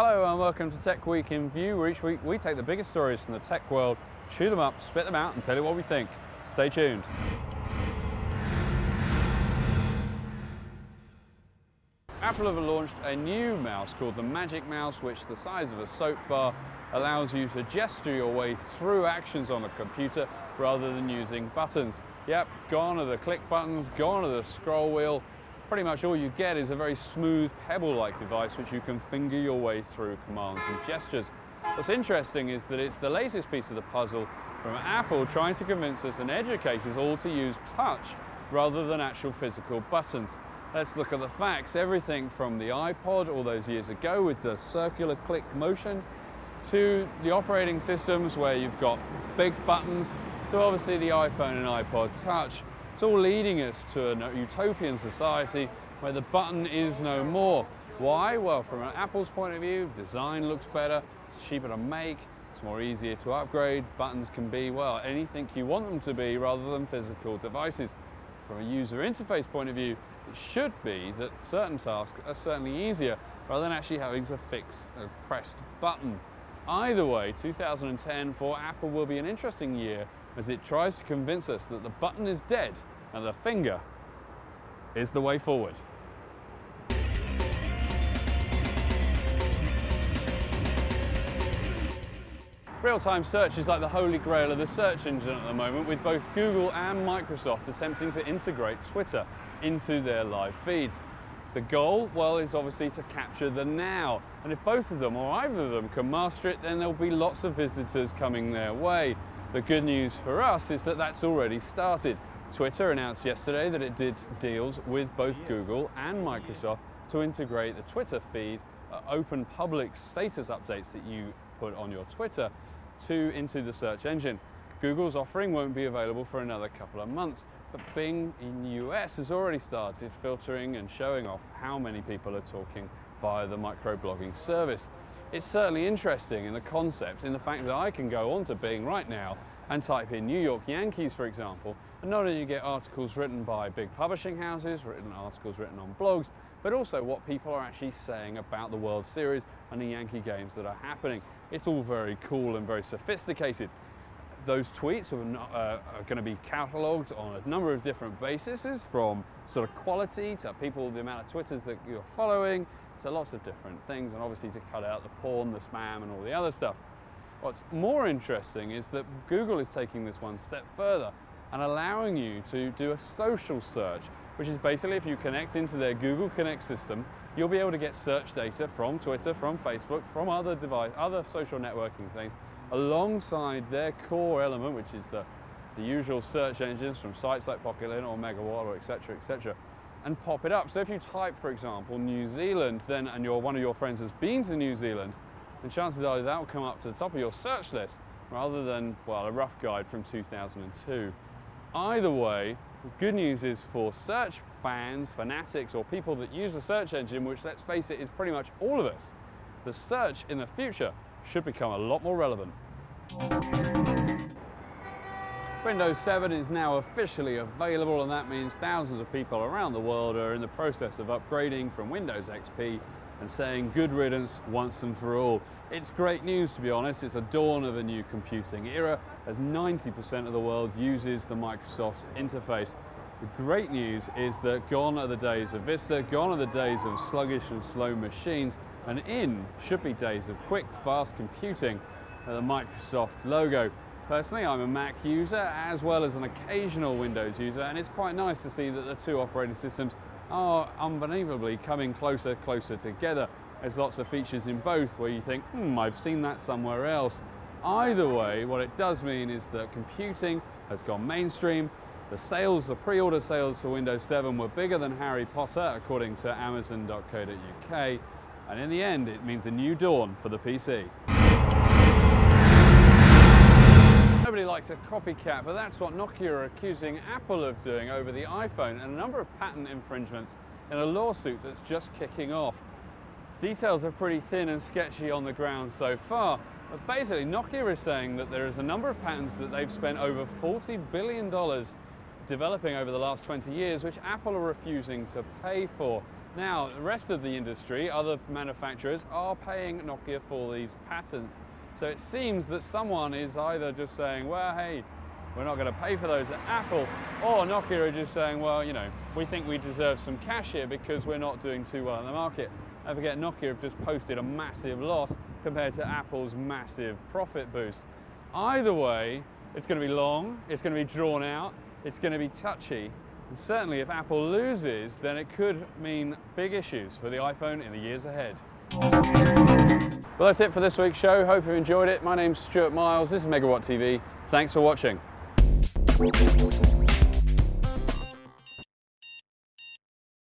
Hello and welcome to Tech Week in View, where each week we take the biggest stories from the tech world, chew them up, spit them out and tell you what we think. Stay tuned. Apple have launched a new mouse called the Magic Mouse, which, the size of a soap bar, allows you to gesture your way through actions on a computer rather than using buttons. Yep, gone are the click buttons, gone are the scroll wheel. Pretty much all you get is a very smooth pebble-like device which you can finger your way through commands and gestures. What's interesting is that it's the latest piece of the puzzle from Apple trying to convince us and educate us all to use touch rather than actual physical buttons. Let's look at the facts. Everything from the iPod all those years ago with the circular click motion, to the operating systems where you've got big buttons, to obviously the iPhone and iPod Touch. It's all leading us to a utopian society where the button is no more. Why? Well, from an Apple's point of view, design looks better, it's cheaper to make, it's more easier to upgrade. Buttons can be, well, anything you want them to be rather than physical devices. From a user interface point of view, it should be that certain tasks are certainly easier rather than actually having to fix a pressed button. Either way, 2010 for Apple will be an interesting year as it tries to convince us that the button is dead and the finger is the way forward. Real-time search is like the holy grail of the search engine at the moment, with both Google and Microsoft attempting to integrate Twitter into their live feeds. The goal, well, is obviously to capture the now, and if both of them or either of them can master it, then there'll be lots of visitors coming their way. The good news for us is that that's already started. Twitter announced yesterday that it did deals with both Google and Microsoft to integrate the Twitter feed, open public status updates that you put on your Twitter into the search engine. Google's offering won't be available for another couple of months, but Bing in the US has already started filtering and showing off how many people are talking via the microblogging service. It's certainly interesting in the concept, in the fact that I can go onto Bing right now and type in New York Yankees, for example, and not only get articles written by big publishing houses, articles written on blogs, but also what people are actually saying about the World Series and the Yankee games that are happening. It's all very cool and very sophisticated. Those tweets are going to be catalogued on a number of different bases, from sort of quality to the amount of Twitters that you're following, to lots of different things, and obviously to cut out the porn, the spam, and all the other stuff. What's more interesting is that Google is taking this one step further and allowing you to do a social search, which is basically if you connect into their Google Connect system, you'll be able to get search data from Twitter, from Facebook, from other social networking things, alongside their core element, which is the usual search engines from sites like Popular or Megawatt or etc., and pop it up. So if you type, for example, New Zealand, then and one of your friends has been to New Zealand, then chances are that will come up to the top of your search list rather than, well, a rough guide from 2002. Either way, the good news is for search fans, fanatics, or people that use the search engine, which, let's face it, is pretty much all of us, the search in the future should become a lot more relevant. Windows 7 is now officially available, and that means thousands of people around the world are in the process of upgrading from Windows XP and saying good riddance once and for all. It's great news, to be honest. It's a dawn of a new computing era, as 90% of the world uses the Microsoft interface. The great news is that gone are the days of Vista, gone are the days of sluggish and slow machines, and in should be days of quick, fast computing with the Microsoft logo. Personally, I'm a Mac user as well as an occasional Windows user, and it's quite nice to see that the two operating systems are unbelievably coming closer together. There's lots of features in both where you think, I've seen that somewhere else. Either way, what it does mean is that computing has gone mainstream. The pre-order sales for Windows 7 were bigger than Harry Potter, according to Amazon.co.uk, and in the end, it means a new dawn for the PC. Nobody likes a copycat, but that's what Nokia are accusing Apple of doing over the iPhone, and a number of patent infringements in a lawsuit that's just kicking off. Details are pretty thin and sketchy on the ground so far, but basically Nokia is saying that there is a number of patents that they've spent over $40 billion developing over the last 20 years, which Apple are refusing to pay for. Now, the rest of the industry, other manufacturers, are paying Nokia for these patents. So it seems that someone is either just saying, well, hey, we're not going to pay for those at Apple, or Nokia are just saying, well, you know, we think we deserve some cash here because we're not doing too well in the market. Don't forget, Nokia have just posted a massive loss compared to Apple's massive profit boost. Either way, it's going to be long, it's going to be drawn out, it's going to be touchy. And certainly if Apple loses, then it could mean big issues for the iPhone in the years ahead. Well, that's it for this week's show. Hope you enjoyed it. My name's Stuart Miles. This is Megawatt TV. Thanks for watching.